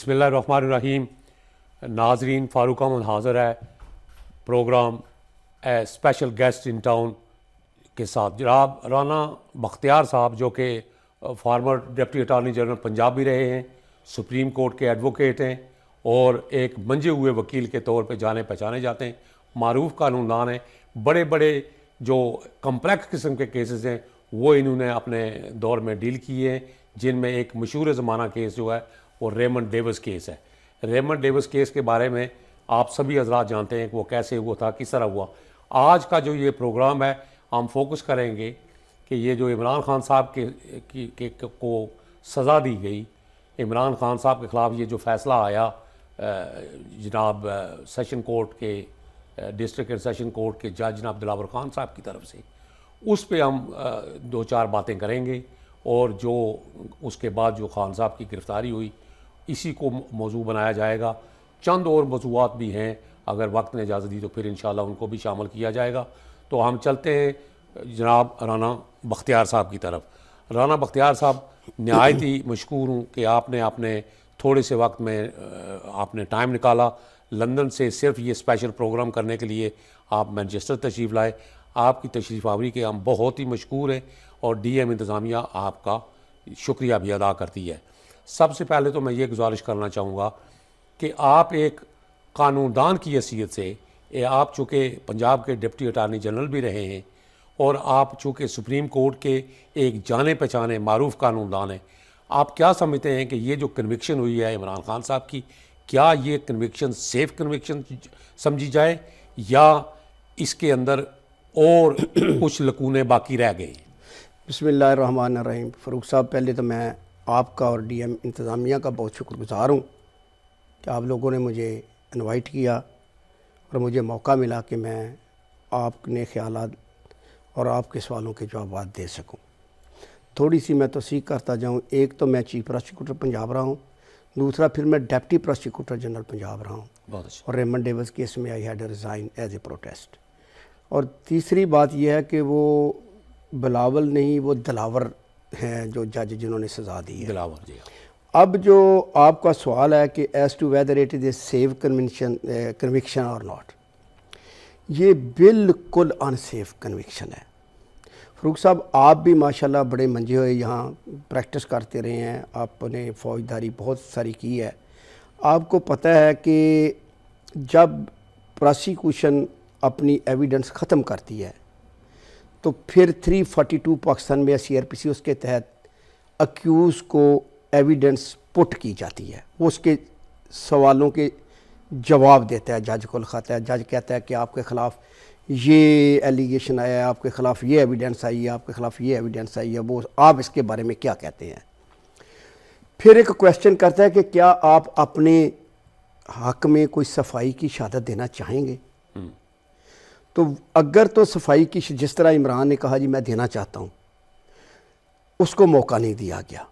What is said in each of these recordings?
بسم اللہ الرحمن الرحیم. ناظرین، فاروق احمد حاضر ہے program special guest in town کے ساتھ. جناب رانا بختیار صاحب جو کہ former deputy attorney general Punjab بھی رہے ہیں، سپریم کورٹ کے ایڈوکیٹ ہیں اور ایک منجے ہوئے وکیل کے طور پہ جانے پہچانے جاتے ہیں، معروف قانون دان ہیں. بڑے بڑے جو کمپلیکس قسم کے کیسز ہیں وہ انہوں نے اپنے دور میں ڈیل کیے ہیں، جن میں ایک مشہور زمانہ کیس جو ہے وہ ریمنڈ ڈیوس کیس ہے. ریمنڈ ڈیوس کیس کے بارے میں آپ سبھی حضرات جانتے ہیں کہ وہ کیسے ہوا تھا، کس طرح ہوا. آج کا جو یہ پروگرام ہے ہم فوکس کریں گے کہ یہ جو عمران خان صاحب کو سزا دی گئی، عمران خان صاحب کے خلاف یہ جو فیصلہ آیا جناب سیشن کورٹ کے ڈسٹرکٹ اینڈ سیشن کورٹ کے جج جناب دلاور خان صاحب کی طرف سے، اس پہ ہم دو چار باتیں کریں گے. اور جو اس کے بعد جو خان صاحب کی گرفتاری ہوئی اسی کو موضوع بنایا جائے گا. چند اور موضوعات بھی ہیں، اگر وقت نے اجازت دی تو پھر انشاءاللہ ان کو بھی شامل کیا جائے گا. تو ہم چلتے ہیں جناب رانا بختیار صاحب کی طرف. رانا بختیار صاحب، نہایت ہی مشکور ہوں کہ آپ نے اپنے تھوڑے سے وقت میں آپ نے ٹائم نکالا لندن سے صرف یہ اسپیشل پروگرام کرنے کے لیے. آپ مینچسٹر تشریف لائے. آپ کی تشریف آوری کے ہم بہت ہی مشکور ہیں اور ڈی ایم انتظامیہ آپ کا شکریہ بھی ادا کرتی ہے. سب سے پہلے تو میں یہ گزارش کرنا چاہوں گا کہ آپ ایک قانون دان کی حیثیت سے، آپ چونکہ پنجاب کے ڈپٹی اٹارنی جنرل بھی رہے ہیں اور آپ چونکہ سپریم کورٹ کے ایک جانے پہچانے معروف قانون دان ہیں، آپ کیا سمجھتے ہیں کہ یہ جو کنوکشن ہوئی ہے عمران خان صاحب کی، کیا یہ کنوکشن سیف کنوکشن سمجھی جائے یا اس کے اندر اور کچھ لکونے باقی رہ گئے؟ بسم اللہ الرحمن الرحیم. فاروق صاحب، پہلے تو میں آپ کا اور ڈی ایم انتظامیہ کا بہت شکر گزار ہوں کہ آپ لوگوں نے مجھے انوائٹ کیا اور مجھے موقع ملا کہ میں آپ نے خیالات اور آپ کے سوالوں کے جوابات دے سکوں. تھوڑی سی میں توثیق کرتا جاؤں. ایک تو میں چیف پراسیکیوٹر پنجاب رہا ہوں، دوسرا پھر میں ڈپٹی پراسیکیوٹر جنرل پنجاب رہا ہوں. بہت اچھا. اور ریمنڈ ڈیوس کیس میں I had resign as a protest. اور تیسری بات یہ ہے کہ وہ بلاول نہیں، وہ دلاور ہیں جو جج جنہوں نے سزا دی ہے. دلاور جی. اب جو آپ کا سوال ہے کہ as to whether it is a safe conviction or not, یہ بالکل ان سیف کنوکشن ہے. فاروق صاحب، آپ بھی ماشاءاللہ بڑے منجے ہوئے یہاں پریکٹس کرتے رہے ہیں، آپ نے فوجداری بہت ساری کی ہے. آپ کو پتہ ہے کہ جب پراسیکیوشن اپنی ایویڈنس ختم کرتی ہے تو پھر 342 پاکستان میں CRPC اس کے تحت اکیوز کو ایویڈنس پٹ کی جاتی ہے. وہ اس کے سوالوں کے جواب دیتا ہے، جج کو لکھاتا ہے. جج کہتا ہے کہ آپ کے خلاف یہ ایلیگیشن آیا ہے، آپ کے خلاف یہ ایویڈنس آئی ہے، آپ کے خلاف یہ ایویڈنس آئی ہے، وہ آپ اس کے بارے میں کیا کہتے ہیں. پھر ایک کویسچن کرتا ہے کہ کیا آپ اپنے حق میں کوئی صفائی کی شہادت دینا چاہیں گے. تو اگر تو صفائی کی جس طرح عمران نے کہا جی میں دینا چاہتا ہوں، اس کو موقع نہیں دیا گیا.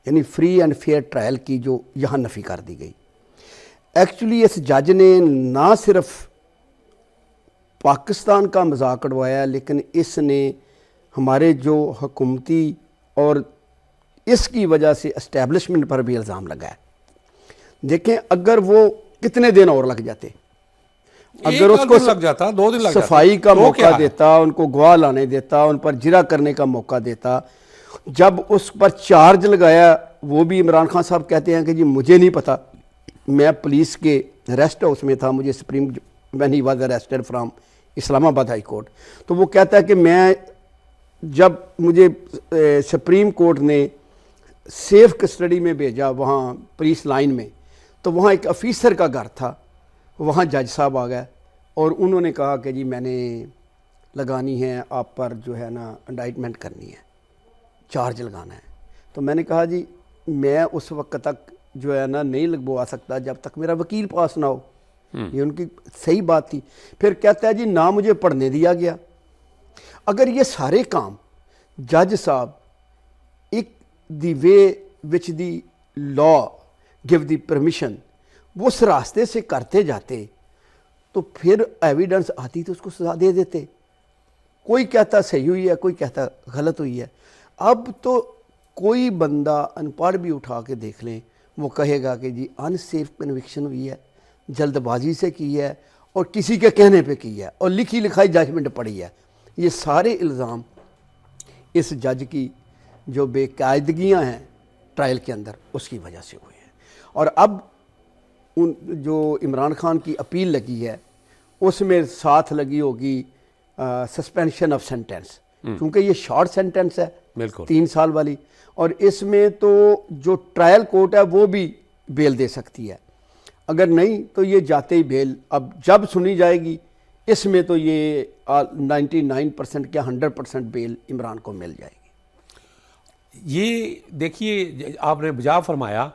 یعنی فری اینڈ فیئر ٹرائل کی جو یہاں نفی کر دی گئی. ایکچولی اس جج نے نہ صرف پاکستان کا مذاق اڑوایا لیکن اس نے ہمارے جو حکومتی اور اس کی وجہ سے اسٹیبلشمنٹ پر بھی الزام لگایا. دیکھیں اگر وہ کتنے دن اور لگ جاتے، اگر اس کو لگ جاتا 2 دن لگ جاتے، صفائی کا موقع دیتا، ان کو گواہ لانے دیتا، ان پر جرح کرنے کا موقع دیتا. جب اس پر چارج لگایا، وہ بھی عمران خان صاحب کہتے ہیں کہ جی مجھے نہیں پتا، میں پولیس کے ریسٹ ہاؤس میں تھا، مجھے when he was arrested from اسلام آباد ہائی کورٹ. تو وہ کہتا ہے کہ میں جب مجھے سپریم کورٹ نے سیف کسٹڈی میں بھیجا وہاں پولیس لائن میں، تو وہاں ایک آفیسر کا گھر تھا، وہاں جج صاحب آ گئے اور انہوں نے کہا کہ جی میں نے لگانی ہے آپ پر جو ہے نا انڈائٹمنٹ کرنی ہے، چارج لگانا ہے. تو میں نے کہا جی میں اس وقت تک جو ہے نا نہیں لگوا سکتا جب تک میرا وکیل پاس نہ ہو. یہ ان کی صحیح بات تھی. پھر کہتا ہے جی نہ مجھے پڑھنے دیا گیا. اگر یہ سارے کام جج صاحب ایک دی وے وچ دی لا گیو دی پرمیشن وہ اس راستے سے کرتے جاتے تو پھر ایویڈنس آتی تو اس کو سزا دے دیتے. کوئی کہتا صحیح ہوئی ہے، کوئی کہتا غلط ہوئی ہے. اب تو کوئی بندہ ان پڑھ بھی اٹھا کے دیکھ لیں، وہ کہے گا کہ جی ان سیف کنوکشن ہوئی ہے, جلد بازی سے کی ہے اور کسی کے کہنے پہ کی ہے اور لکھی لکھائی ججمنٹ پڑی ہے. یہ سارے الزام اس جج کی جو بے قاعدگیاں ہیں ٹرائل کے اندر اس کی وجہ سے ہوئے ہیں. اور اب جو عمران خان کی اپیل لگی ہے اس میں ساتھ لگی ہوگی سسپینشن آف سینٹینس, کیونکہ یہ شارٹ سینٹینس ہے 3 سال والی, اور اس میں تو جو ٹرائل کورٹ ہے وہ بھی بیل دے سکتی ہے, اگر نہیں تو یہ جاتے ہی بیل اب جب سنی جائے گی اس میں تو یہ 99% کیا 100% بیل عمران کو مل جائے گی. یہ دیکھیے آپ نے بجا فرمایا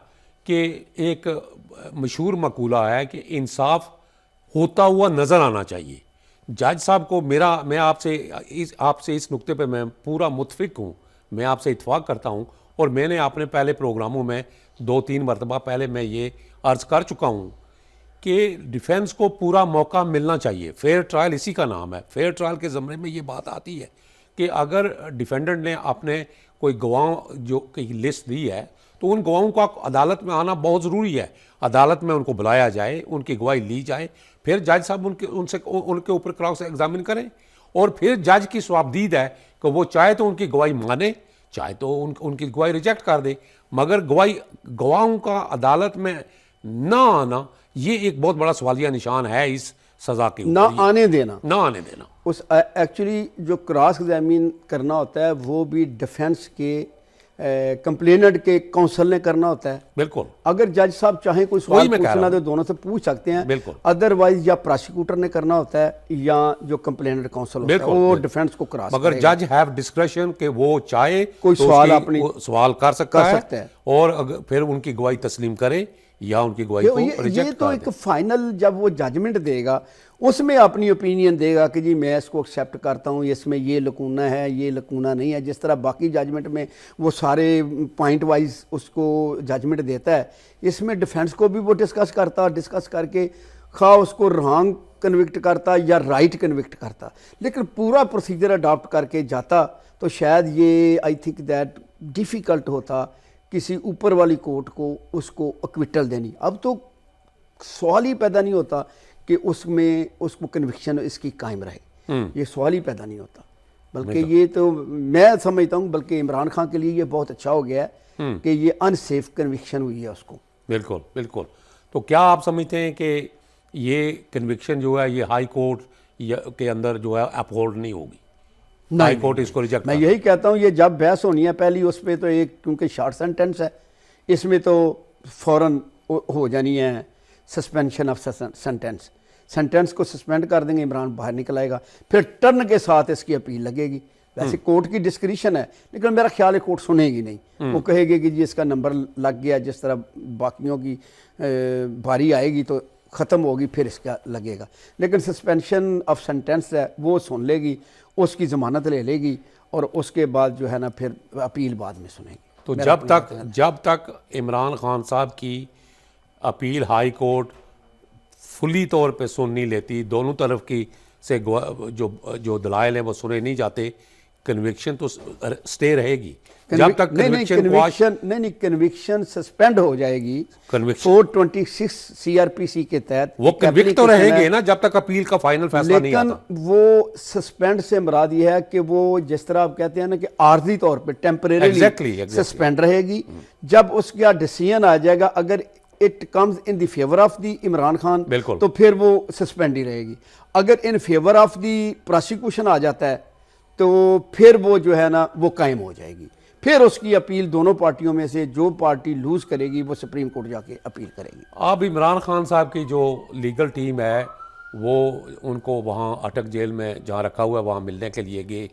کہ ایک مشہور مقولہ ہے کہ انصاف ہوتا ہوا نظر آنا چاہیے. جج صاحب کو میں آپ سے اس نقطے پہ میں پورا متفق ہوں, میں آپ سے اتفاق کرتا ہوں, اور میں نے اپنے پہلے پروگراموں میں 2-3 مرتبہ پہلے میں یہ عرض کر چکا ہوں کہ ڈیفینس کو پورا موقع ملنا چاہیے. فیئر ٹرائل اسی کا نام ہے. فیئر ٹرائل کے زمرے میں یہ بات آتی ہے کہ اگر ڈیفینڈنٹ نے اپنے کوئی گواہ جو کی لسٹ دی ہے تو ان گواہوں کا عدالت میں آنا بہت ضروری ہے. عدالت میں ان کو بلایا جائے, ان کی گواہی لی جائے, پھر جج صاحب ان کے اوپر کراس ایگزامن کریں, اور پھر جج کی ثوابدید ہے کہ وہ چاہے تو ان کی گواہی مانے, چاہے تو ان کی گواہی ریجیکٹ کر دے. مگر گواہوں کا عدالت میں نہ آنا یہ ایک بہت بڑا سوالیہ نشان ہے اس سزا کے نہ آنے دینا. اس ایکچولی جو کراس ایگزامن کرنا ہوتا ہے وہ بھی ڈیفینس کے کمپلیننٹ کے کونسل نے کرنا ہوتا ہے. بالکل, اگر جج صاحب چاہیں کوئی سوال پوچھنا تو دونوں سے پوچھ سکتے ہیں. بالکل, ادروائز یا پراسیکیوٹر نے کرنا ہوتا ہے یا جو کمپلیننٹ کونسل ہوتا ہے وہ ڈیفینس کو کراس. مگر جج ہیو ڈسکریشن کہ وہ چاہے کوئی سوال اپنی سوال کر سکتا ہے اور پھر ان کی گواہی تسلیم کرے یا ان کی گواہی کو ریجیکٹ کر دے. یہ تو ایک فائنل جب وہ ججمنٹ دے گا اس میں اپنی اوپینین دے گا کہ جی میں اس کو ایکسیپٹ کرتا ہوں, اس میں یہ لکونہ ہے, یہ لکونہ نہیں ہے. جس طرح باقی ججمنٹ میں وہ سارے پوائنٹ وائز اس کو ججمنٹ دیتا ہے, اس میں ڈیفینس کو بھی وہ ڈسکس کر کے خواہ اس کو رانگ کنوکٹ کرتا یا رائٹ کنوکٹ کرتا, لیکن پورا پروسیجر اڈاپٹ کر کے جاتا تو شاید یہ آئی تھنک دیٹ ڈیفیکلٹ ہوتا کسی اوپر والی کورٹ کو اس کو اکویٹل دینی. اب تو سوال ہی پیدا نہیں ہوتا کہ اس میں اس کو کنوکشن اس کی قائم رہے, یہ سوال ہی پیدا نہیں ہوتا. بلکہ یہ تو میں سمجھتا ہوں بلکہ عمران خان کے لیے یہ بہت اچھا ہو گیا ہے کہ یہ ان سیف کنوکشن ہوئی ہے اس کو. بالکل بالکل. تو کیا آپ سمجھتے ہیں کہ یہ کنوکشن جو ہے یہ ہائی کورٹ کے اندر جو ہے اپہولڈ نہیں ہوگی؟ ہائی کورٹ اس کو ریجیکٹ. میں یہی کہتا ہوں یہ جب بحث ہونی ہے پہلی اس پہ تو ایک کیونکہ شارٹ سینٹینس ہے اس میں تو فوراً ہو جانی ہے سسپینشن آف سینٹینس کو سسپینڈ کر دیں گے, عمران باہر نکل آئے گا, پھر ٹرن کے ساتھ اس کی اپیل لگے گی. ویسے کورٹ کی ڈسکریشن ہے لیکن میرا خیال ہے کورٹ سنے گی نہیں, وہ کہے گی کہ جی اس کا نمبر لگ گیا, جس طرح باقیوں کی باری آئے گی تو ختم ہوگی پھر اس کا لگے گا. لیکن سسپینشن آف سینٹینس ہے وہ سن لے گی, اس کی ضمانت لے لے گی اور اس کے بعد جو ہے نا پھر اپیل بعد میں سنے گی. تو جب تک عمران خان صاحب کی اپیل ہائی کورٹ فلی طور پہ سن نہیں لیتی, دونوں طرف کی سے جو دلائل ہیں وہ سنے نہیں جاتے, کنوکشن تو سٹے رہے گی. جب تک کنوکشن سسپینڈ ہو جائے گی 426 سی آر پی سی کے تحت, وہ کنوکٹ تو رہیں گے نا جب تک اپیل کا فائنل فیصلہ نہیں آتا. لیکن وہ سسپینڈ سے مراد یہ ہے کہ وہ جس طرح آپ کہتے ہیں نا کہ عارضی طور پہ ٹیمپریریلی سسپینڈ رہے گی. جب اس کا ڈیسیژن آ جائے گا اگر it comes in the favour of the Imran Khan تو پھر وہ سسپینڈ ہی رہے گی. اگر in favour of the prosecution آ جاتا ہے تو پھر وہ جو ہے نا وہ قائم ہو جائے گی. پھر اس کی اپیل دونوں پارٹیوں میں سے جو پارٹی لوز کرے گی وہ سپریم کورٹ جا کے اپیل کرے گی. اب عمران خان صاحب کی جو لیگل ٹیم ہے وہ ان کو وہاں اٹک جیل میں جہاں رکھا ہوا ہے وہاں ملنے کے لیے گئے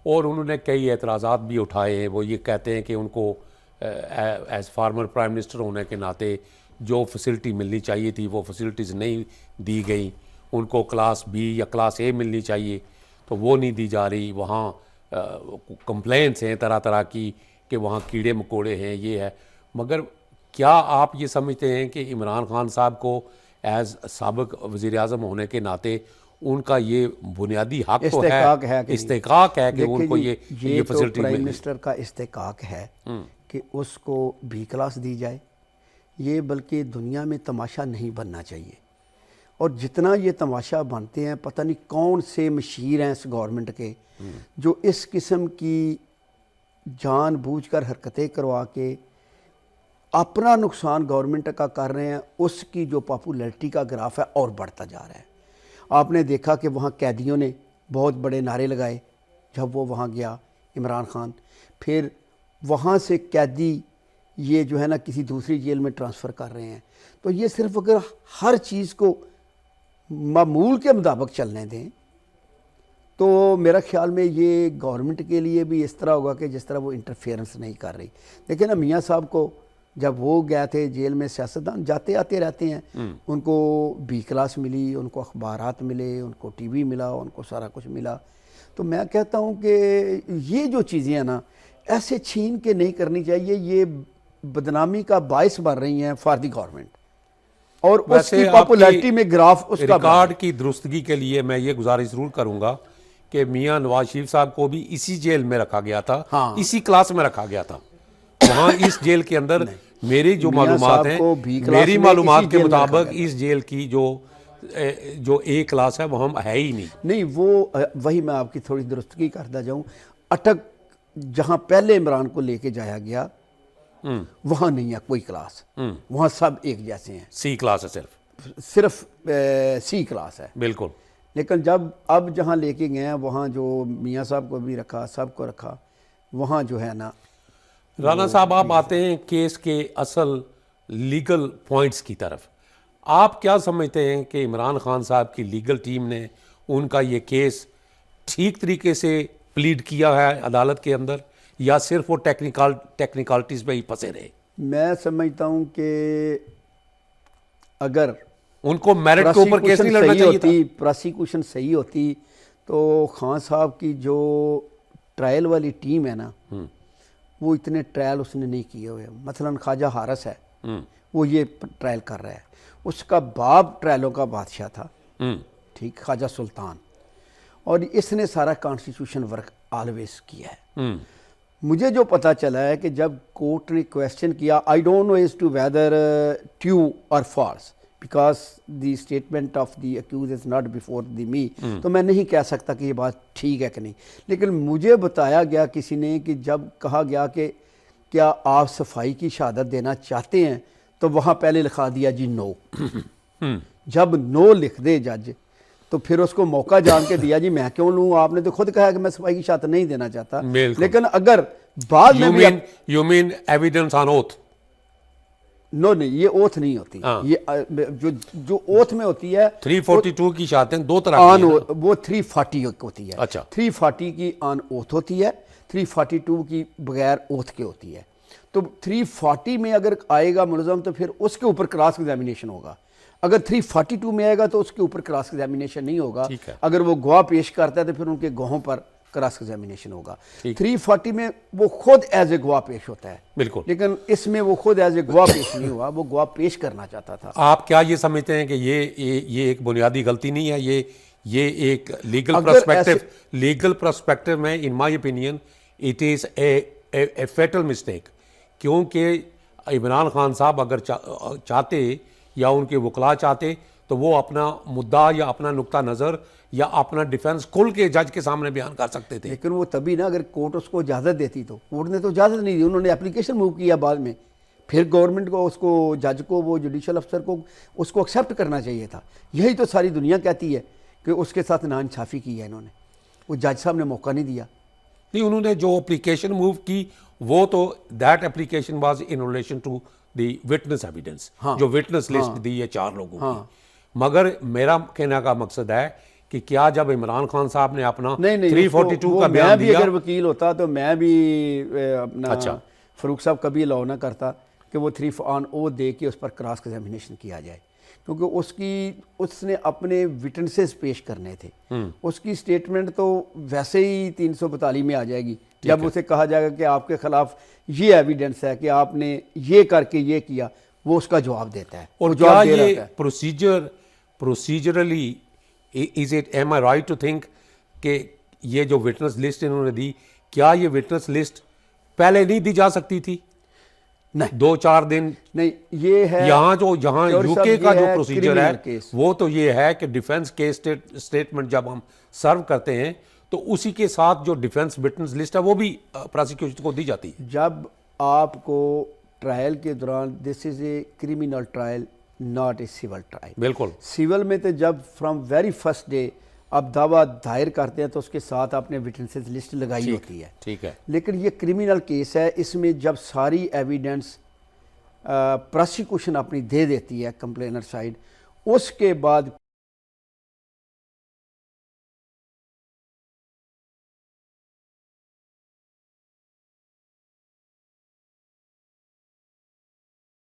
اور انہوں نے کئی اعتراضات بھی اٹھائے ہیں. وہ یہ کہتے ہیں کہ ان کو ایز فارمر پرائم منسٹر ہونے کے ناطے جو فیسلٹی ملنی چاہیے تھی وہ فیسلٹیز نہیں دی گئیں. ان کو کلاس بی یا کلاس اے ملنی چاہیے تو وہ نہیں دی جا رہی. وہاں کمپلینٹس ہیں طرح طرح کی کہ وہاں کیڑے مکوڑے ہیں, یہ ہے. مگر کیا آپ یہ سمجھتے ہیں کہ عمران خان صاحب کو ایز سابق وزیر اعظم ہونے کے ناطے ان کا یہ بنیادی حق تو ہے, استحقاق ہے کہ ان کو یہ فیسلٹی پرائم منسٹر کا استحقاق ہے کہ اس کو بی کلاس دی جائے یہ بلکہ دنیا میں تماشا نہیں بننا چاہیے. اور جتنا یہ تماشا بنتے ہیں پتہ نہیں کون سے مشیر ہیں اس گورنمنٹ کے جو اس قسم کی جان بوجھ کر حرکتیں کروا کے اپنا نقصان گورنمنٹ کا کر رہے ہیں. اس کی جو پاپولیرٹی کا گراف ہے اور بڑھتا جا رہا ہے. آپ نے دیکھا کہ وہاں قیدیوں نے بہت بڑے نعرے لگائے جب وہ وہاں گیا عمران خان. پھر وہاں سے قیدی یہ جو ہے نا کسی دوسری جیل میں ٹرانسفر کر رہے ہیں. تو یہ صرف اگر ہر چیز کو معمول کے مطابق چلنے دیں تو میرا خیال میں یہ گورنمنٹ کے لیے بھی اس طرح ہوگا کہ جس طرح وہ انٹرفیئرنس نہیں کر رہی. دیکھیں نا میاں صاحب کو جب وہ گئے تھے جیل میں سیاستدان جاتے آتے رہتے ہیں, ان کو بی کلاس ملی, ان کو اخبارات ملے, ان کو ٹی وی ملا, ان کو سارا کچھ ملا. تو میں کہتا ہوں کہ یہ جو چیزیں ہیں نا ایسے چھین کے نہیں کرنی چاہیے. یہ بدنامی کا باعث بن رہی ہیں فار دی گورنمنٹ اور اس کی پاپولیرٹی میں گراف اس کا ریکارڈ کی درستگی کے لیے میں یہ گزارش ضرور کروں گا کہ میاں نواز شریف صاحب کو بھی اسی جیل میں رکھا گیا تھا, اسی کلاس میں رکھا گیا تھا. وہاں اس جیل کے اندر میری جو معلومات ہیں, میری معلومات کے مطابق اس جیل کی جو اے کلاس ہے وہ ہم ہے ہی نہیں. وہ وہی میں آپ کی تھوڑی درستگی کرتا جاؤں. اٹک جہاں پہلے عمران کو لے کے جایا گیا وہاں نہیں ہے کوئی کلاس, وہاں سب ایک جیسے ہیں. سی کلاس ہے, صرف سی کلاس ہے بالکل. لیکن جب اب جہاں لے کے گئے ہیں وہاں جو میاں صاحب کو بھی رکھا, سب کو رکھا, وہاں جو ہے نا. رانا صاحب آپ آتے ہیں کیس کے اصل لیگل پوائنٹس کی طرف. آپ کیا سمجھتے ہیں کہ عمران خان صاحب کی لیگل ٹیم نے ان کا یہ کیس ٹھیک طریقے سے پلیڈ کیا ہے عدالت کے اندر, یا صرف وہ ٹیکنیکلٹیز پہ ہی پھنسے رہے؟ میں سمجھتا ہوں کہ اگر ان کو میرٹ کے اوپر کیس نہیں لڑنا چاہیے تھا. پراسیکیوشن صحیح ہوتی تو خان صاحب کی جو ٹرائل والی ٹیم ہے نا وہ اتنے ٹرائل اس نے نہیں کیے ہوئے. مثلا خواجہ حارث ہے, وہ یہ ٹرائل کر رہا ہے. اس کا باپ ٹرائلوں کا بادشاہ تھا, ٹھیک, خواجہ سلطان, اور اس نے سارا کانسٹیٹیوشن ورک آلویز کیا ہے. مجھے جو پتہ چلا ہے کہ جب کورٹ نے کویسچن کیا, I don't know as to whether true اور false because the statement of the accused is not before the me, تو میں نہیں کہہ سکتا کہ یہ بات ٹھیک ہے کہ نہیں. لیکن مجھے بتایا گیا کسی نے کہ جب کہا گیا کہ کیا آپ صفائی کی شہادت دینا چاہتے ہیں, تو وہاں پہلے لکھا دیا جی نو. جب نو لکھ دے جج تو پھر اس کو موقع جان کے دیا جی میں کیوں لوں, آپ نے تو خود کہا کہ میں صفائی کی شہادت نہیں دینا چاہتا. لیکن اگر بعد میں you mean evidence on oath? No نہیں, یہ اوتھ نہیں ہوتی. یہ جو اوتھ میں ہوتی ہے 342 کی شہادتیں دو طرح کی ہیں, وہ 340 ہوتی ہے. اچھا, 340 کی آن اوتھ ہوتی ہے, 342 کی بغیر اوتھ کے ہوتی ہے. تو 340 میں اگر آئے گا ملزم تو پھر اس کے اوپر کراس ایگزامینیشن ہوگا. اگر 342 میں آئے گا تو اس کے اوپر کراس ایگزامینیشن نہیں ہوگا. اگر وہ گواہ پیش کرتا ہے تو پھر ان کے گواہوں پر کراس ایگزامینیشن ہوگا. 340 میں وہ خود ایز اے گواہ پیش ہوتا ہے بالکل, لیکن اس میں وہ خود ایز اے گواہ پیش نہیں ہوا, وہ گواہ پیش کرنا چاہتا تھا. آپ کیا یہ سمجھتے ہیں کہ یہ ایک بنیادی غلطی نہیں ہے؟ یہ ایک لیگل پرسپیکٹو میں in my opinion it is a fatal mistake, کیونکہ عمران خان صاحب اگر چاہتے یا ان کے وکلاء چاہتے تو وہ اپنا مدعا یا اپنا نقطہ نظر یا اپنا ڈیفنس کھل کے جج کے سامنے بیان کر سکتے تھے. لیکن وہ تبھی نا اگر کورٹ اس کو اجازت دیتی, تو کورٹ نے تو اجازت نہیں دی, انہوں نے اپلیکیشن موو کیا بعد میں. پھر گورنمنٹ کو, اس کو جج کو, وہ جوڈیشل افسر کو اس کو ایکسیپٹ کرنا چاہیے تھا. یہی تو ساری دنیا کہتی ہے کہ اس کے ساتھ ناانصافی کی ہے انہوں نے, وہ جج صاحب نے موقع نہیں دیا. نہیں, انہوں نے جو اپلیکیشن موو کی وہ تو that application was in relation to the witness evidence, جو وٹنس لسٹ دی ہے 4 لوگوں کی. مگر میرا کہنے کا مقصد ہے کہ کیا جب عمران خان صاحب نے اپنا 342 کا بیان دیا, میں بھی اگر وکیل ہوتا تو میں بھی اپنا فاروق صاحب کبھی الاؤ نہ کرتا کہ وہ 3 آن او دے کے اس پر کراس ایگزامینیشن کیا جائے, کیونکہ اس نے اپنے وٹنسز پیش کرنے تھے. اس کی سٹیٹمنٹ تو ویسے ہی 342 میں آ جائے گی جب اسے کہا جائے گا کہ آپ کے خلاف یہ ایویڈنس ہے کہ آپ نے یہ کر کے یہ کیا, وہ اس کا جواب دیتا ہے. اور کیا یہ procedurally is it am I right to think کہ یہ جو وٹنس لسٹ انہوں نے دی, کیا یہ وٹنس لسٹ پہلے نہیں دی جا سکتی تھی؟ نہیں 2-4 دن نہیں یہ ہے یہاں یو کے کا جو پروسیجر ہے کیس. وہ تو یہ ہے کہ ڈیفنس کیس سٹیٹمنٹ جب ہم سرو کرتے ہیں تو اسی کے ساتھ جو ڈیفنس وٹنس لسٹ ہے وہ بھی پروسیکیوشن کو دی جاتی ہے. جب آپ کو ٹرائل کے دوران this is a criminal trial not a civil trial. بالکل سول میں تو جب فرام ویری فرسٹ ڈے آپ دعویٰ دائر کرتے ہیں تو اس کے ساتھ آپ نے وٹنسز لسٹ لگائی ہوتی ہے. ٹھیک ہے. لیکن یہ کرمنل کیس ہے, اس میں جب ساری ایویڈنس پروسیکیوشن اپنی دے دیتی ہے کمپلینر سائڈ, اس کے بعد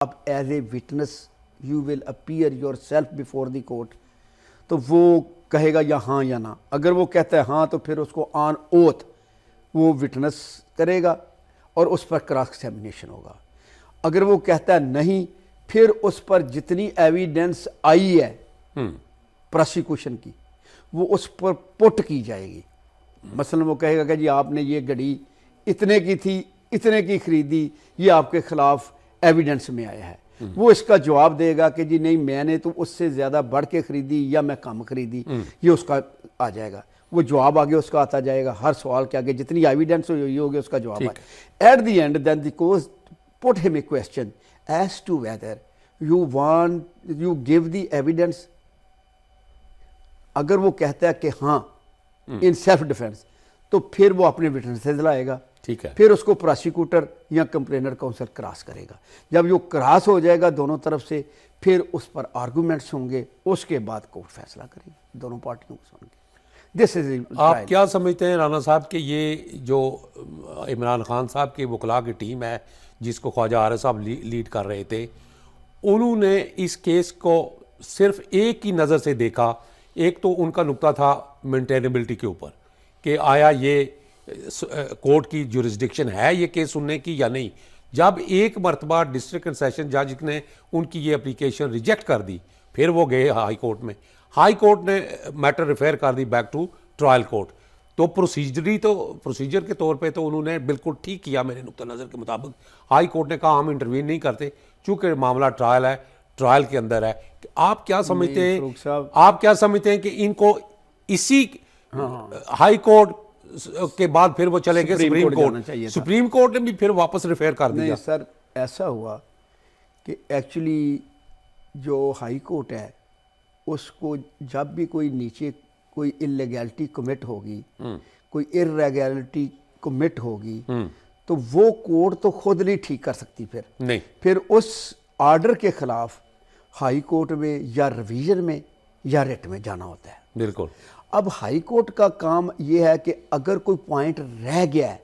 آپ as a witness you will appear your self before the court, تو وہ کہے گا یا ہاں یا نہ. اگر وہ کہتا ہے ہاں تو پھر اس کو آن اوتھ وہ وٹنس کرے گا اور اس پر کراس ایگزامینیشن ہوگا. اگر وہ کہتا ہے نہیں, پھر اس پر جتنی ایویڈنس آئی ہے پروسیکیوشن کی وہ اس پر پٹ کی جائے گی. مثلا وہ کہے گا کہ جی آپ نے یہ گھڑی اتنے کی تھی, اتنے کی خریدی, یہ آپ کے خلاف ایویڈنس میں آیا ہے. وہ اس کا جواب دے گا کہ جی نہیں میں نے تو اس سے زیادہ بڑھ کے خریدی یا میں کم خریدی, یہ اس کا آ جائے گا. وہ جواب آگے اس کا آتا جائے گا, ہر سوال کے آگے جتنی ایویڈنس ہوگی اس کا جواب آئے. At the end then the cause put him a question as to whether you give the evidence. اگر وہ کہتا ہے کہ ہاں ان سیلف ڈیفense تو پھر وہ اپنے وٹنسز لائے گا. ٹھیک ہے. پھر اس کو پروسیکیوٹر یا کمپلینر کاؤنسل کراس کرے گا. جب یہ کراس ہو جائے گا دونوں طرف سے, پھر اس پر آرگومنٹس ہوں گے, اس کے بعد کورٹ فیصلہ کرے گی دونوں پارٹیوں کو سن کے. دس از. آپ کیا سمجھتے ہیں رانا صاحب کہ یہ جو عمران خان صاحب کی وکلاء کی ٹیم ہے جس کو خواجہ عارف صاحب لیڈ کر رہے تھے, انہوں نے اس کیس کو صرف ایک ہی نظر سے دیکھا. ایک تو ان کا نقطہ تھا مینٹینیبلٹی کے اوپر کہ آیا یہ کورٹ کی جورسڈکشن ہے یہ کیس سننے کی یا نہیں. جب ایک مرتبہ ڈسٹرکٹ اینڈ سیشن جج نے ان کی یہ اپلیکیشن ریجیکٹ کر دی, پھر وہ گئے ہائی کورٹ میں. ہائی کورٹ نے میٹر ریفیر کر دی بیک ٹو ٹرائل کورٹ. تو پروسیجر کے طور پہ تو انہوں نے بالکل ٹھیک کیا میرے نقطہ نظر کے مطابق. ہائی کورٹ نے کہا ہم انٹروین نہیں کرتے چونکہ معاملہ ٹرائل ہے, ٹرائل کے اندر ہے. آپ کیا سمجھتے ہیں کہ ان کو اسی ہائی کورٹ کے بعد پھر وہ چلے گئے سپریم کورٹ, سپریم کورٹ نے بھی پھر واپس ریفیر کر دیا؟ نہیں سر, ایسا ہوا کہ ایکچولی جو ہائی کورٹ ہے اس کو جب بھی کوئی نیچے کوئی انلیگیلٹی کمٹ ہوگی, کوئی ارریگولرٹی کمٹ ہوگی, تو وہ کورٹ تو خود نہیں ٹھیک کر سکتی. پھر اس آرڈر کے خلاف ہائی کورٹ میں یا ریویژن میں یا ریٹ میں جانا ہوتا ہے. بالکل. اب ہائی کورٹ کا کام یہ ہے کہ اگر کوئی پوائنٹ رہ گیا ہے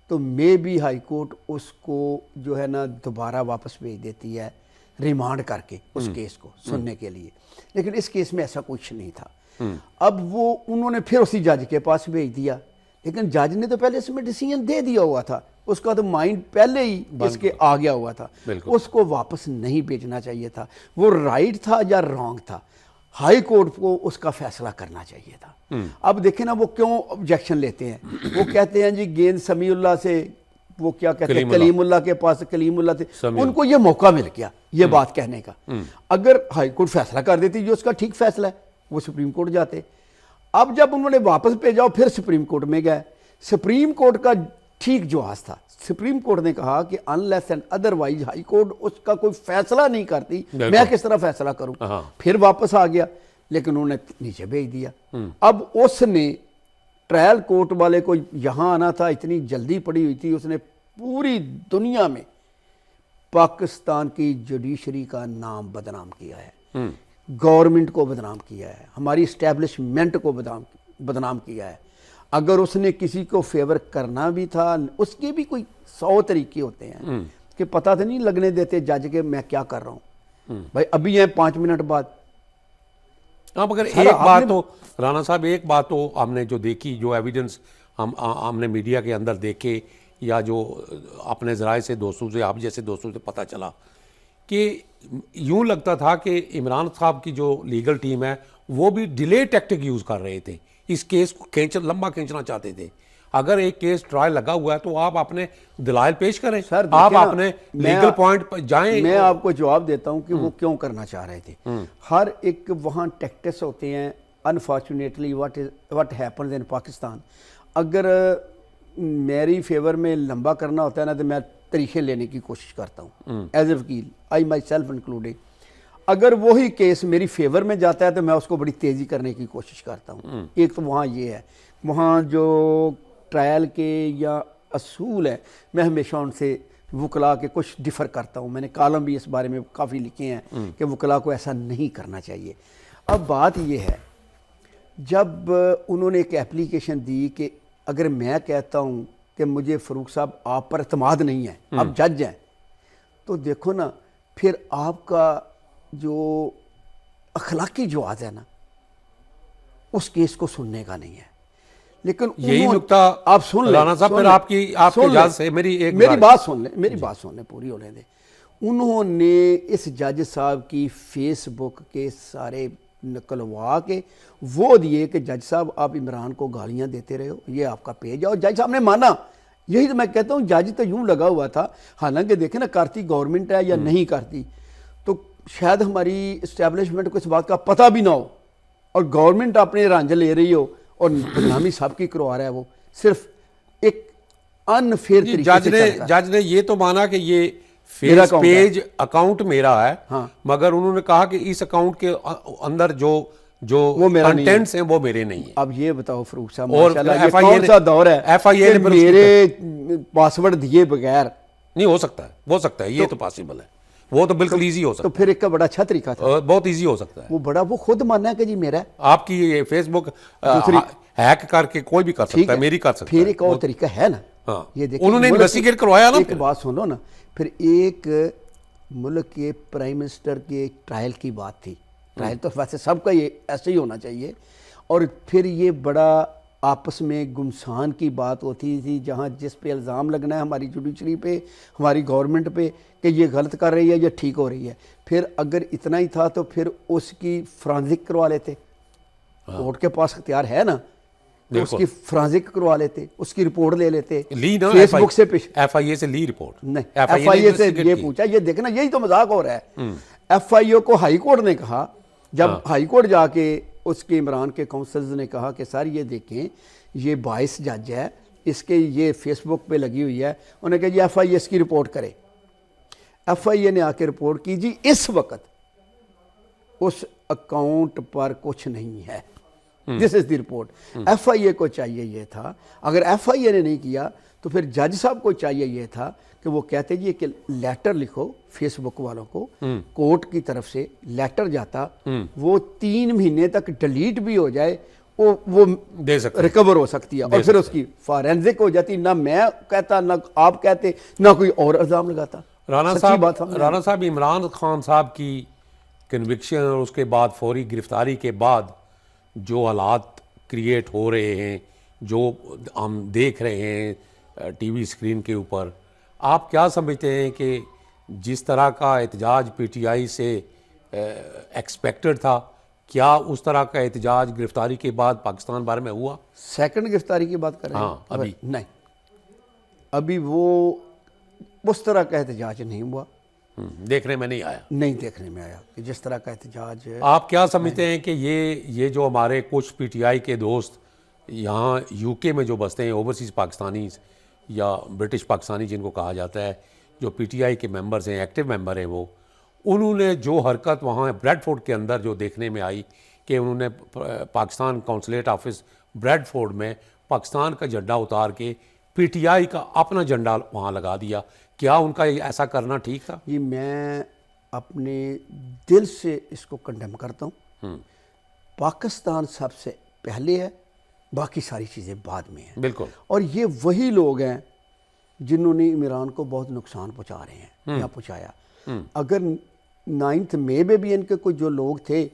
تو مے بھی ہائی کورٹ اس کو جو ہے نا دوبارہ واپس بھیج دیتی ہے ریمانڈ کر کے اس کیس کو سننے کے لیے. لیکن اس کیس میں ایسا کچھ نہیں تھا. اب وہ انہوں نے پھر اسی جج کے پاس بھیج دیا, لیکن جج نے تو پہلے اس میں ڈیسیژن دے دیا ہوا تھا, اس کا تو مائنڈ پہلے ہی اس کے آ گیا ہوا تھا. اس کو واپس نہیں بھیجنا چاہیے تھا. وہ رائٹ تھا یا رانگ تھا, ہائی کورٹ کو اس کا فیصلہ کرنا چاہیے تھا. اب دیکھیں نا وہ کیوں آبجیکشن لیتے ہیں. وہ کہتے ہیں جی گیند سمیع اللہ سے, وہ کیا کہتے ہیں کلیم اللہ کے پاس, کلیم اللہ سے ان کو یہ موقع مل گیا یہ بات کہنے کا. اگر ہائی کورٹ فیصلہ کر دیتی جو اس کا ٹھیک فیصلہ ہے وہ سپریم کورٹ جاتے. اب جب انہوں نے واپس بھیجا پھر سپریم کورٹ میں گئے. سپریم کورٹ کا ٹھیک جواز تھا. سپریم کورٹ نے کہا کہ unless and otherwise high court اس کا کوئی فیصلہ نہیں کرتی, میں کس طرح فیصلہ کروں. پھر واپس آ گیا, لیکن انہوں نے نیچے بھیج دیا. اب اس نے ٹرائل کورٹ والے کو یہاں آنا تھا, اتنی جلدی پڑی ہوئی تھی, اس نے پوری دنیا میں پاکستان کی جوڈیشری کا نام بدنام کیا ہے, گورنمنٹ کو بدنام کیا ہے, ہماری اسٹیبلشمنٹ کو بدنام کیا ہے. اگر اس نے کسی کو فیور کرنا بھی تھا, اس کے بھی کوئی 100 طریقے ہوتے ہیں کہ پتہ تو نہیں لگنے دیتے جج کے میں کیا کر رہا ہوں. بھائی ابھی ہیں 5 منٹ بعد. مگر ایک بات تو رانا صاحب, ایک بات تو ہم نے جو دیکھی, جو ایویڈنس ہم نے میڈیا کے اندر دیکھے یا جو اپنے ذرائع سے دوستوں سے, آپ جیسے دوستوں سے پتہ چلا کہ یوں لگتا تھا کہ عمران صاحب کی جو لیگل ٹیم ہے وہ بھی ڈیلے ٹیکٹک یوز کر رہے تھے, اس کیس کو لمبا کھینچنا چاہتے تھے. اگر ایک کیس ٹرائل لگا ہوا ہے تو آپ اپنے دلائل پیش کریں, سر آپ اپنے لیگل پوائنٹ پر جائیں. میں آپ کو جواب دیتا ہوں کہ وہ کیوں کرنا چاہ رہے تھے. ہر ایک وہاں ٹیکٹس ہوتے ہیں. Unfortunately what happens in Pakistan, اگر میری فیور میں لمبا کرنا ہوتا ہے نا تو میں طریقے لینے کی کوشش کرتا ہوں ایز اے وکیل, آئی مائی سیلف انکلوڈنگ. اگر وہی کیس میری فیور میں جاتا ہے تو میں اس کو بڑی تیزی کرنے کی کوشش کرتا ہوں. ایک تو وہاں یہ ہے, وہاں جو ٹرائل کے یا اصول ہے میں ہمیشہ ان سے وکلا کے کچھ ڈفر کرتا ہوں. میں نے کالم بھی اس بارے میں کافی لکھے ہیں کہ وکلا کو ایسا نہیں کرنا چاہیے. اب بات یہ ہے, جب انہوں نے ایک اپلیکیشن دی کہ اگر میں کہتا ہوں کہ مجھے فاروق صاحب آپ پر اعتماد نہیں ہے, آپ جج ہیں, تو دیکھو نا پھر آپ کا جو اخلاقی جواز ہے نا اس کیس کو سننے کا نہیں ہے. لیکن یہی نکتہ آپ سن لیں رانا صاحب, پھر آپ کی اجازت سے میری بات سن لیں, میری بات سن لیں, پوری ہونے دیں. انہوں نے اس جج صاحب کی فیس بک کے سارے نکلوا کے وہ دیے کہ جج صاحب آپ عمران کو گالیاں دیتے رہے ہو, یہ آپ کا پیج ہے, اور جج صاحب نے مانا. یہی تو میں کہتا ہوں, جج تو یوں لگا ہوا تھا, حالانکہ دیکھیں نا کرتی گورنمنٹ ہے یا نہیں کرتی, تو شاید ہماری اسٹیبلشمنٹ کو اس بات کا پتہ بھی نہ ہو اور گورنمنٹ اپنے رانجھ لے رہی ہو اور بدنامی صاحب کی کروا رہا ہے, وہ صرف ایک انفیئر طریقے سے. جج نے یہ تو مانا کہ یہ فیس پیج اکاؤنٹ میرا ہے, مگر انہوں نے کہا کہ اس اکاؤنٹ کے اندر جو کنٹینٹس ہیں وہ میرے نہیں ہیں. اب یہ بتاؤ فاروق صاحب, ماشاءاللہ یہ کون سا دور ہے کہ میرے پاسورڈ دیے بغیر نہیں ہو سکتا ہے. ہو سکتا ہے, یہ تو پاسبل ہے, وہ تو بالکل ایزی ہو سکتا ہے. تو پھر ایک کا بڑا اچھا طریقہ تھا, بہت ایزی ہو سکتا ہے. وہ خود ماننا ہے کہ جی میرا ہے. آپ کی یہ فیس بک ہیک کر کے کوئی بھی کر سکتا ہے, میری کر سکتا ہے. پھر ایک اور طریقہ ہے نا, یہ دیکھیں انہوں نے انویسٹیگیٹ کروایا نا. ایک بات سنو نا, پھر ایک ملک کے پرائم منسٹر کے ٹرائل کی بات تھی. ٹرائل تو ویسے سب کا یہ ایسے ہی ہونا چاہیے, اور پھر یہ بڑا آپس میں گمسان کی بات ہوتی تھی جہاں جس پہ الزام لگنا ہے ہماری جوڈیشری پہ, ہماری گورنمنٹ پہ کہ یہ غلط کر رہی ہے یا ٹھیک ہو رہی ہے. پھر اگر اتنا ہی تھا تو پھر اس کی فرانزک کروا لیتے, کورٹ کے پاس اختیار ہے نا, اس کی فرانزک کروا لیتے, اس کی رپورٹ لے لیتے, فیس بک سے ایف آئی اے سے لی رپورٹ, نہیں ایف آئی اے سے یہ پوچھا. یہ دیکھنا یہی تو مذاق ہو رہا ہے. ایف آئی اے کو ہائی کورٹ نے کہا, جب ہائی کورٹ جا کے اس کے عمران کے کونسلز نے کہا کہ سر یہ دیکھیں یہ 22 جج ہے, اس کے یہ فیس بک پہ لگی ہوئی ہے, انہوں نے کہا جی ایف آئی اے اس کی رپورٹ کرے. ایف آئی اے نے آ کے رپورٹ کی, جی اس وقت اس اکاؤنٹ پر کچھ نہیں ہے, دس از دی رپورٹ. ایف آئی اے کو چاہیے یہ تھا, اگر ایف آئی اے نے نہیں کیا تو پھر جج صاحب کو چاہیے یہ تھا کہ وہ کہتے جی کہ لیٹر لکھو فیس بک والوں کو, کورٹ کی طرف سے لیٹر جاتا, وہ 3 مہینے تک ڈیلیٹ بھی ہو جائے وہ ریکور ہو سکتی ہے, اور پھر اس کی فارینزک ہو جاتی. نہ میں کہتا, نہ آپ کہتے, نہ کوئی اور الزام لگاتا. رانا صاحب عمران خان صاحب کی کنوکشن اور اس کے بعد فوری گرفتاری کے بعد جو حالات کریٹ ہو رہے ہیں, جو ہم دیکھ رہے ہیں ٹی وی اسکرین کے اوپر, آپ کیا سمجھتے ہیں کہ جس طرح کا احتجاج پی ٹی آئی سے ایکسپیکٹڈ تھا, کیا اس طرح کا احتجاج گرفتاری کے بعد پاکستان بارے میں ہوا؟ سیکنڈ گرفتاری کی بات کر رہے ہیں؟ ہاں, ابھی نہیں, ابھی وہ اس طرح کا احتجاج نہیں ہوا. دیکھنے میں نہیں آیا, نہیں دیکھنے میں آیا کہ جس طرح کا احتجاج. آپ کیا سمجھتے ہیں کہ یہ جو ہمارے کچھ پی ٹی آئی کے دوست یہاں یو کے میں جو بستے ہیں, اوورسیز پاکستانیز یا برٹش پاکستانی جن کو کہا جاتا ہے, جو پی ٹی آئی کے ممبرز ہیں, ایکٹیو ممبر ہیں, وہ انہوں نے جو حرکت وہاں بریڈ فورڈ کے اندر جو دیکھنے میں آئی کہ انہوں نے Pakistan consulate office Bradford میں پاکستان کا جھنڈا اتار کے پی ٹی آئی کا اپنا جھنڈا وہاں لگا دیا, کیا ان کا ایسا کرنا ٹھیک تھا؟ جی میں اپنے دل سے اس کو کنڈیم کرتا ہوں. پاکستان سب سے پہلے ہے, باقی ساری چیزیں بعد میں ہیں. بالکل. اور یہ وہی لوگ ہیں جنہوں نے عمران کو بہت نقصان پہنچا رہے ہیں یا پہنچایا. اگر 9 مئی میں بھی ان کے کوئی جو لوگ تھے,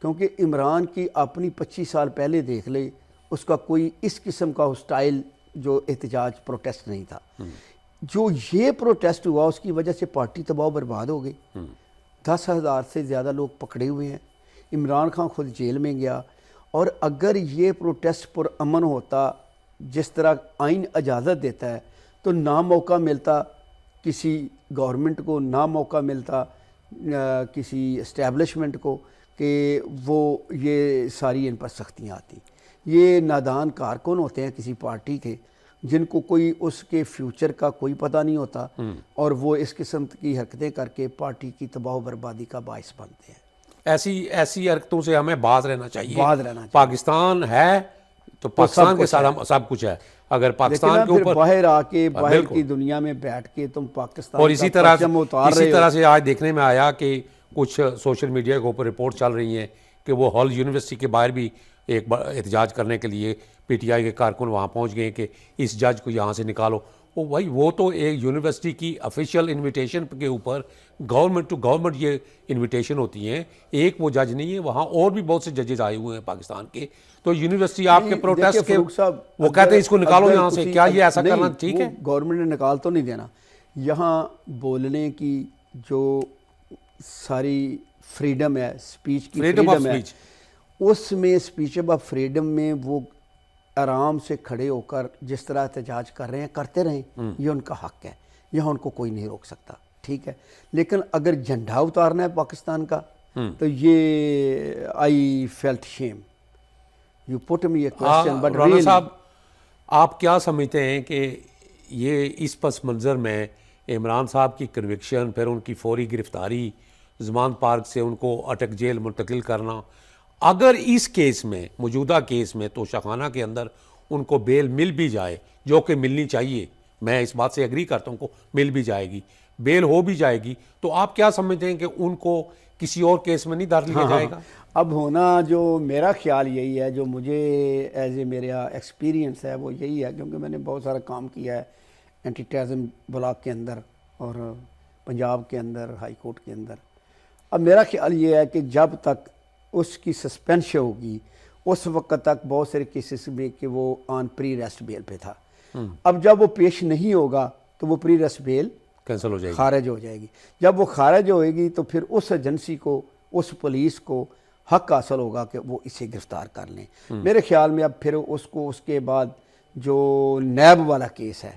کیونکہ عمران کی اپنی 25 سال پہلے دیکھ لے, اس کا کوئی اس قسم کا ہسٹائل جو احتجاج پروٹیسٹ نہیں تھا. جو یہ پروٹیسٹ ہوا اس کی وجہ سے پارٹی تباہ و برباد ہو گئی. 10,000 سے زیادہ لوگ پکڑے ہوئے ہیں. عمران خان خود جیل میں گیا. اور اگر یہ پروٹیسٹ پر امن ہوتا جس طرح آئین اجازت دیتا ہے تو نہ موقع ملتا کسی گورنمنٹ کو، نہ موقع ملتا کسی اسٹیبلشمنٹ کو کہ وہ یہ ساری ان پر سختیاں آتی. یہ نادان کارکن ہوتے ہیں کسی پارٹی کے جن کو کوئی اس کے فیوچر کا کوئی پتہ نہیں ہوتا اور وہ اس قسم کی حرکتیں کر کے پارٹی کی تباہ و بربادی کا باعث بنتے ہیں. ایسی حرکتوں سے ہمیں باز رہنا چاہیے. باز رہنا چاہیے. پاکستان ہے تو پاکستان کے ساتھ سب کچھ ہے. اگر پاکستان کے اوپر باہر آ کے باہر کی دنیا میں بیٹھ کے تم پاکستان اور اسی طرح سے آج دیکھنے میں آیا کہ کچھ سوشل میڈیا کے اوپر رپورٹ چل رہی ہیں کہ وہ ہال یونیورسٹی کے باہر بھی ایک احتجاج کرنے کے لیے پی ٹی آئی کے کارکن وہاں پہنچ گئے کہ اس جج کو یہاں سے نکالو. وہ تو ایک یونیورسٹی کی آفیشیل انویٹیشن کے اوپر گورنمنٹ ٹو گورنمنٹ یہ انویٹیشن ہوتی ہیں. ایک وہ جج نہیں ہے, وہاں اور بھی بہت سے ججز آئے ہوئے ہیں پاکستان کے. تو یونیورسٹی آپ کے پروٹیسٹ کے وہ کہتے ہیں اس کو نکالو یہاں سے. کیا یہ ایسا کرنا ٹھیک ہے؟ گورنمنٹ نے نکال تو نہیں دینا. یہاں بولنے کی جو ساری فریڈم ہے, اسپیچ کی فریڈم ہے, اس میں اسپیچ آف فریڈم میں وہ آرام سے کھڑے ہو کر جس طرح احتجاج کر رہے ہیں کرتے رہیں, یہ ان کا حق ہے, یہاں ان کو کوئی نہیں روک سکتا. ٹھیک ہے, لیکن اگر جھنڈا اتارنا ہے پاکستان کا تو یہ I felt shame. You put me a question but Rana صاحب آپ کیا سمجھتے ہیں کہ یہ اس پس منظر میں عمران صاحب کی کنوکشن, پھر ان کی فوری گرفتاری, زمان پارک سے ان کو اٹک جیل منتقل کرنا, اگر اس کیس میں موجودہ کیس میں توشہ خانہ کے اندر ان کو بیل مل بھی جائے, جو کہ ملنی چاہیے, میں اس بات سے اگری کرتا ہوں کو مل بھی جائے گی, بیل ہو بھی جائے گی, تو آپ کیا سمجھتے ہیں کہ ان کو کسی اور کیس میں نہیں دار لیا جائے گا؟ اب ہونا جو میرا خیال یہی ہے, جو مجھے ایز اے میرا ایکسپیرینس ہے وہ یہی ہے, کیونکہ میں نے بہت سارا کام کیا ہے اینٹی ٹیررزم بلاک کے اندر اور پنجاب کے اندر, ہائی کورٹ کے اندر. اب میرا خیال یہ ہے کہ جب تک اس کی سسپینشن ہوگی اس وقت تک بہت سارے کیسز میں کہ وہ آن پری ریسٹ بیل پہ تھا. اب جب وہ پیش نہیں ہوگا تو وہ پری ریسٹ بیل کینسل ہو جائے گی, خارج ہو جائے گی. جب وہ خارج ہوئے گی تو پھر اس ایجنسی کو, اس پولیس کو حق حاصل ہوگا کہ وہ اسے گرفتار کر لیں. میرے خیال میں اب پھر اس کو اس کے بعد جو نیب والا کیس ہے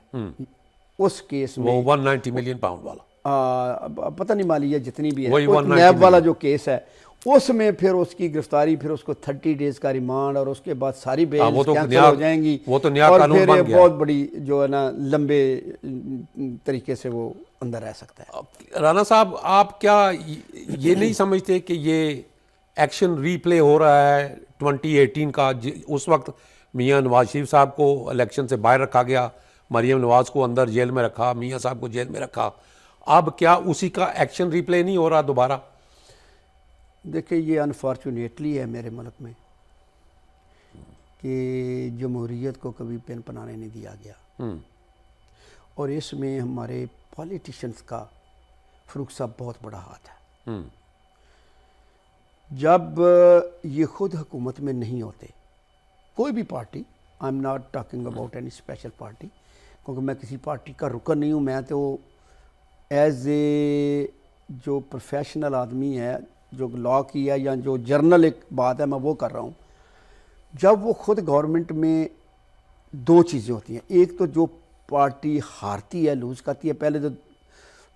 اس کیس میں وہ 190 ملین پاؤنڈ والا, پتہ نہیں مالیہ جتنی بھی ہے, نیب والا جو کیس ہے اس میں پھر اس کی گرفتاری, پھر اس کو 30 ڈیز کا ریمانڈ اور اس کے بعد ساری بیل کینسل ہو جائیں گی. وہ تو نیا اور قانون پھر بن گیا, بہت بڑی جو ہے نا لمبے طریقے سے وہ اندر رہ سکتا ہے. رانا صاحب آپ کیا یہ نہیں سمجھتے کہ یہ ایکشن ری پلے ہو رہا ہے 2018 کا؟ اس وقت میاں نواز شریف صاحب کو الیکشن سے باہر رکھا گیا, مریم نواز کو اندر جیل میں رکھا, میاں صاحب کو جیل میں رکھا, اب کیا اسی کا ایکشن ری پلے نہیں ہو رہا دوبارہ؟ دیکھیں یہ انفارچونیٹلی ہے میرے ملک میں کہ جمہوریت کو کبھی پن پنانے نہیں دیا گیا, اور اس میں ہمارے پولیٹیشنز کا فاروق صاحب بہت بڑا ہاتھ ہے. جب یہ خود حکومت میں نہیں ہوتے, کوئی بھی party, I am not talking about any special party, کیونکہ میں کسی پارٹی کا رکن نہیں ہوں, میں تو ایز اے جو پروفیشنل آدمی ہے جو لاء کی ہے یا جو جرنل ایک بات ہے میں وہ کر رہا ہوں. جب وہ خود گورنمنٹ میں دو چیزیں ہوتی ہیں, ایک تو جو پارٹی ہارتی ہے, لوز کرتی ہے, پہلے تو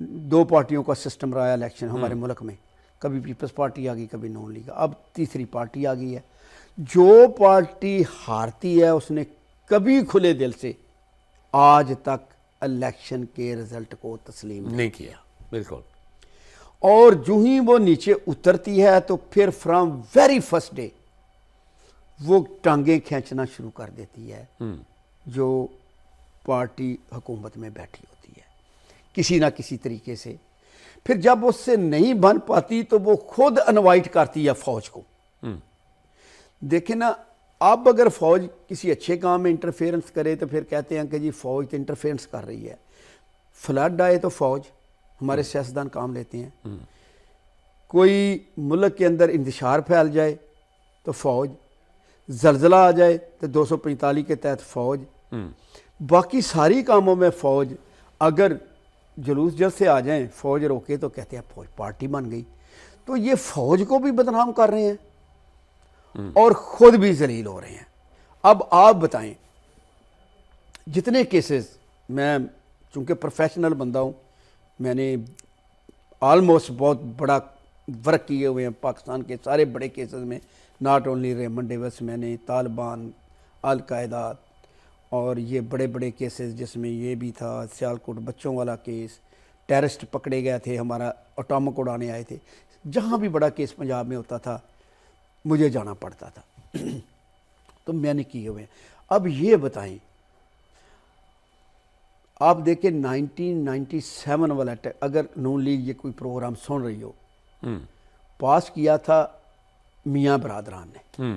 دو پارٹیوں کا سسٹم رہا ہے الیکشن ہمارے ملک میں, کبھی پیپلز پارٹی آ گئی, کبھی نون لیگ, اب تیسری پارٹی آ گئی ہے. جو پارٹی ہارتی ہے اس نے کبھی کھلے دل سے آج تک الیکشن کے رزلٹ کو تسلیم نہیں کیا. بالکل. اور جو ہی وہ نیچے اترتی ہے تو پھر فرام ویری فرسٹ ڈے وہ ٹانگیں کھینچنا شروع کر دیتی ہے جو پارٹی حکومت میں بیٹھی ہوتی ہے کسی نہ کسی طریقے سے. پھر جب اس سے نہیں بن پاتی تو وہ خود انوائٹ کرتی ہے فوج کو. دیکھیں نا, اب اگر فوج کسی اچھے کام میں انٹرفیئرنس کرے تو پھر کہتے ہیں کہ جی فوج تو انٹرفیئرنس کر رہی ہے. فلڈ آئے تو فوج, ہمارے سیاستدان کام لیتے ہیں. کوئی ملک کے اندر انتشار پھیل جائے تو فوج, زلزلہ آ جائے تو 245 کے تحت فوج, باقی ساری کاموں میں فوج. اگر جلوس جلد سے آ جائیں فوج روکے تو کہتے ہیں فوج پارٹی بن گئی. تو یہ فوج کو بھی بدنام کر رہے ہیں اور خود بھی ذلیل ہو رہے ہیں. اب آپ بتائیں جتنے کیسز میں چونکہ پروفیشنل بندہ ہوں، میں نے آلموسٹ بہت بڑا ورک کیے ہوئے ہیں پاکستان کے سارے بڑے کیسز میں، ناٹ اونلی ریمنڈ ڈیوس، میں نے طالبان، القاعدہ اور یہ بڑے بڑے کیسز جس میں یہ بھی تھا سیالکوٹ بچوں والا کیس، ٹیررسٹ پکڑے گئے تھے ہمارا اٹامک اڑانے آئے تھے، جہاں بھی بڑا کیس پنجاب میں ہوتا تھا مجھے جانا پڑتا تھا تو میں نے کیے ہوئے ہیں۔ اب یہ بتائیں، آپ دیکھیں 1997 والا اگر نون لیگ یہ کوئی پروگرام سن رہی ہو، پاس کیا تھا میاں برادران نے،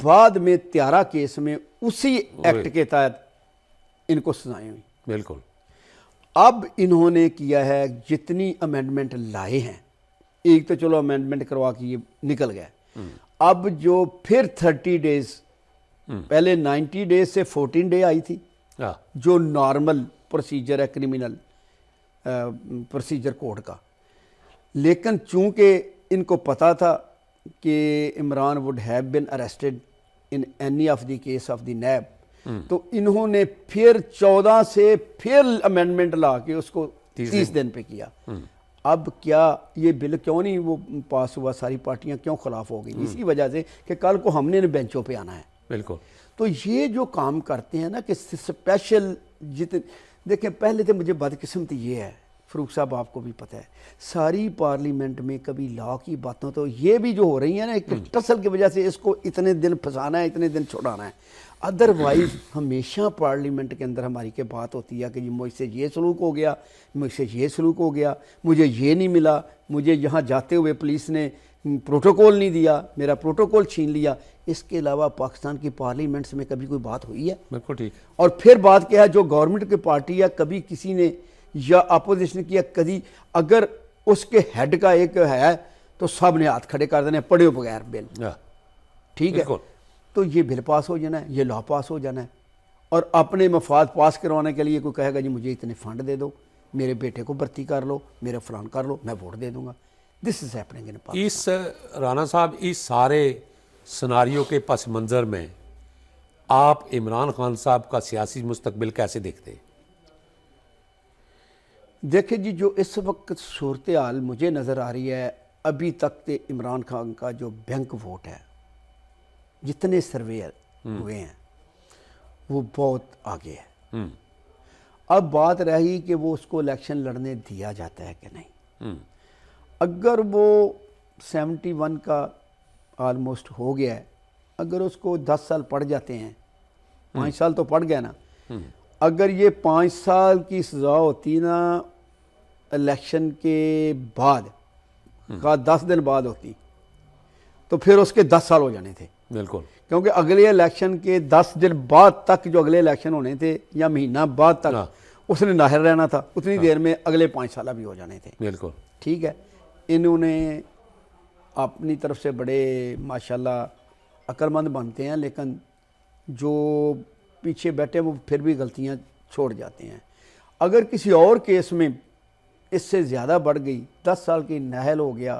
بعد میں تیارہ کیس میں اسی ایکٹ کے تحت ان کو سزائیں ہوئی۔ بالکل۔ اب انہوں نے کیا ہے جتنی امینڈمنٹ لائے ہیں، ایک تو چلو امینڈمنٹ کروا کے یہ نکل گئے، اب جو پھر 30 ڈیز، پہلے 90 ڈیز سے 14 ڈے آئی تھی جو نارمل پروسیجر ہے کرمنل پروسیجر کوڈ کا، لیکن چونکہ ان کو پتا تھا کہ Imran would have been arrested in any of the case of the NAB, تو انہوں نے پھر 14 سے پھر امینڈمنٹ لا کے اس کو 30 دن پہ کیا۔ اب کیا یہ بل کیوں نہیں وہ پاس ہوا، ساری پارٹیاں کیوں خلاف ہو گئی؟ اسی وجہ سے کہ کل کو ہم نے بینچوں پہ آنا ہے۔ بالکل۔ تو یہ جو کام کرتے ہیں نا کہ اسپیشل دیکھیں، پہلے تو مجھے بدقسمتی یہ ہے فروخ صاحب، آپ کو بھی پتہ ہے، ساری پارلیمنٹ میں کبھی لا کی باتوں تو یہ بھی جو ہو رہی ہیں نا ایک ٹسل کی وجہ سے اس کو اتنے دن پھنسانا ہے، اتنے دن چھڑانا ہے، ادروائز ہمیشہ پارلیمنٹ کے اندر ہماری کے بات ہوتی ہے کہ مجھ سے یہ سلوک ہو گیا، مجھ سے یہ سلوک ہو گیا، مجھے یہ نہیں ملا، مجھے یہاں جاتے ہوئے پولیس نے پروٹوکول نہیں دیا، میرا پروٹوکول چھین لیا۔ اس کے علاوہ پاکستان کی پارلیمنٹس میں کبھی کوئی بات ہوئی ہے؟ بالکل ٹھیک۔ اور پھر بات کیا ہے، جو گورنمنٹ کی پارٹی ہے، کبھی کسی نے یا اپوزیشن کیا، کبھی اگر اس کے ہیڈ کا ایک ہے تو سب نے ہاتھ کھڑے کر دینے پڑھے بغیر بل، ٹھیک ہے؟ تو یہ بل پاس ہو جانا ہے، یہ لا پاس ہو جانا ہے، اور اپنے مفاد پاس کروانے کے لیے کوئی کہے گا جی مجھے اتنے فنڈ دے دو، میرے بیٹے کو بھرتی کر لو، میرے فلان کر لو، میں ووٹ دے دوں گا۔ دس از ہیپننگ ان پاکستان۔ اس رانا صاحب، اس سارے سناریو کے پس منظر میں آپ عمران خان صاحب کا سیاسی مستقبل کیسے دیکھتے ہیں؟ دیکھیں جی، جو اس وقت صورتحال مجھے نظر آ رہی ہے، ابھی تک تے عمران خان کا جو بینک ووٹ ہے، جتنے سروے ہوئے ہیں وہ بہت آگے ہے۔ اب بات رہی کہ وہ اس کو الیکشن لڑنے دیا جاتا ہے کہ نہیں۔ اگر وہ 71 کا آلموسٹ ہو گیا ہے، اگر اس کو 10 سال پڑ جاتے ہیں، 5 سال تو پڑ گیا نا، اگر یہ 5 سال کی سزا ہوتی نا الیکشن کے بعد کا 10 دن بعد ہوتی تو پھر اس کے 10 سال ہو جانے تھے۔ بالکل، کیونکہ اگلے الیکشن کے 10 دن بعد تک جو اگلے الیکشن ہونے تھے یا مہینہ بعد تک اس نے ناہر رہنا تھا، اتنی دیر میں اگلے 5 سالہ بھی ہو جانے تھے۔ بالکل ٹھیک ہے، انہوں نے اپنی طرف سے بڑے ماشاءاللہ عقل مند بنتے ہیں، لیکن جو پیچھے بیٹھے وہ پھر بھی غلطیاں چھوڑ جاتے ہیں۔ اگر کسی اور کیس میں اس سے زیادہ بڑھ گئی، 10 سال کی نااہل ہو گیا،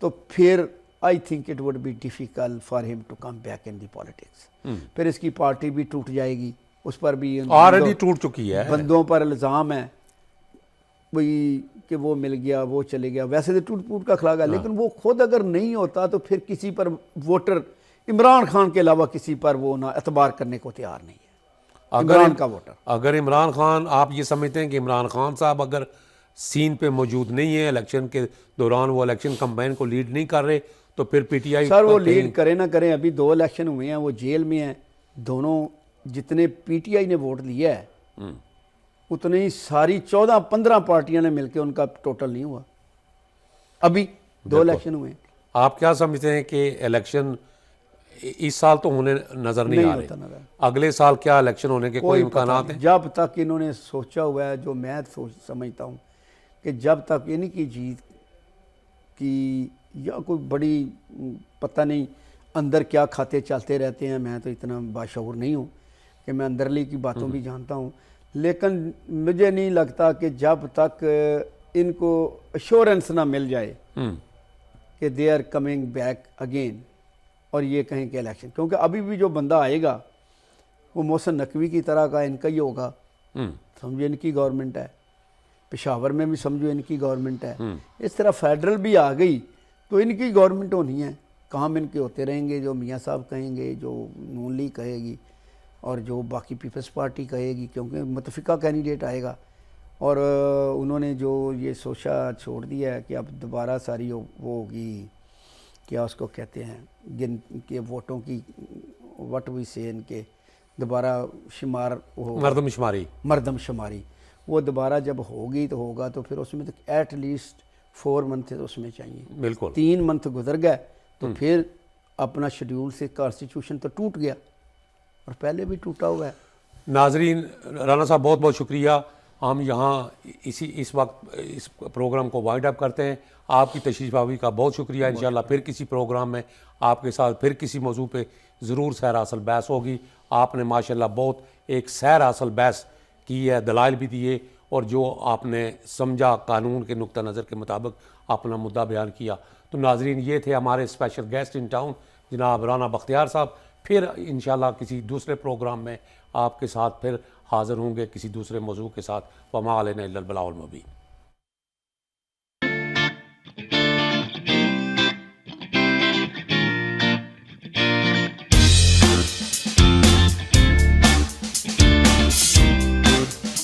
تو پھر I think it would be difficult for ہم to come back in the politics. پھر اس کی پارٹی بھی ٹوٹ جائے گی، اس پر بھی آلریڈی ٹوٹ چکی ہے، بندوں پر الزام ہے وہی کہ وہ مل گیا، وہ چلے گیا، ویسے تو ٹوٹ پوٹ کا اخلاق ہے، لیکن وہ خود اگر نہیں ہوتا تو پھر کسی پر ووٹر عمران خان کے علاوہ کسی پر وہ نہ اعتبار کرنے کو تیار نہیں ہے، عمران کا ووٹر۔ اگر عمران خان، آپ یہ سمجھتے ہیں کہ عمران خان صاحب اگر سین پہ موجود نہیں ہے، الیکشن کے دوران وہ الیکشن کمپین کو لیڈ نہیں کر رہے، تو پھر پی ٹی آئی سر وہ لیڈ کریں نہ کریں، ابھی 2 الیکشن ہوئے ہیں، وہ جیل میں ہیں دونوں، جتنے پی ٹی آئی نے ووٹ لیا ہے اتنے ہی ساری 14-15 پارٹیاں نے مل کے ان کا ٹوٹل نہیں ہوا، ابھی 2 الیکشن ہوئے ہیں۔ آپ کیا سمجھتے ہیں کہ الیکشن اس سال تو ہونے نظر نہیں آ رہے، اگلے سال کیا الیکشن ہونے کے کوئی امکانات ہیں؟ جب تک انہوں نے سوچا ہوا ہے، جو میں سمجھتا ہوں کہ جب تک یعنی کہ جیت کی یا کوئی بڑی پتہ نہیں اندر کیا کھاتے چلتے رہتے ہیں، میں تو اتنا باشعور نہیں ہوں کہ میں اندرلی کی باتوں بھی جانتا ہوں، لیکن مجھے نہیں لگتا کہ جب تک ان کو ایشورنس نہ مل جائے کہ they are coming back again, اور یہ کہیں کہ الیکشن، کیونکہ ابھی بھی جو بندہ آئے گا وہ محسن نقوی کی طرح کا ان کا ہی ہوگا، ہم، سمجھو ان کی گورنمنٹ ہے، پشاور میں بھی سمجھو ان کی گورنمنٹ ہے، اس طرح فیڈرل بھی آ گئی تو ان کی گورنمنٹ ہونی ہے، کام ان کے ہوتے رہیں گے، جو میاں صاحب کہیں گے، جو نون لیگ کہے گی اور جو باقی پیپلز پارٹی کہے گی، کیونکہ متفقہ کینڈیڈیٹ آئے گا۔ اور انہوں نے جو یہ سوچا چھوڑ دیا ہے کہ اب دوبارہ ساری وہ ہوگی، کیا اس کو کہتے ہیں، جن کے ووٹوں کی وٹ وی سے ان کے دوبارہ شمار ہو، مردم شماری وہ دوبارہ جب ہوگی تو ہوگا، تو پھر اس میں تو ایٹ لیسٹ 4 منتھ اس میں چاہیے، بالکل 3 منتھ گزر گئے تو پھر اپنا شیڈیول سے کانسٹیٹیوشن تو ٹوٹ گیا اور پہلے بھی ٹوٹا ہوا ہے۔ ناظرین، رانا صاحب بہت بہت شکریہ، ہم یہاں اس وقت اس پروگرام کو وائنڈ اپ کرتے ہیں۔ آپ کی تشریف آوری کا بہت شکریہ، انشاءاللہ پھر کسی پروگرام میں آپ کے ساتھ پھر کسی موضوع پہ ضرور سیر حاصل بحث ہوگی۔ آپ نے ماشاءاللہ بہت ایک سیر حاصل بحث کی ہے، دلائل بھی دیے، اور جو آپ نے سمجھا قانون کے نقطہ نظر کے مطابق اپنا مدعا بیان کیا۔ تو ناظرین، یہ تھے ہمارے اسپیشل گیسٹ ان ٹاؤن جناب رانا بختیار صاحب۔ پھر انشاءاللہ کسی دوسرے پروگرام میں آپ کے ساتھ پھر حاضر ہوں گے کسی دوسرے موضوع کے ساتھ۔ وما علینا الا البلاغ المبین۔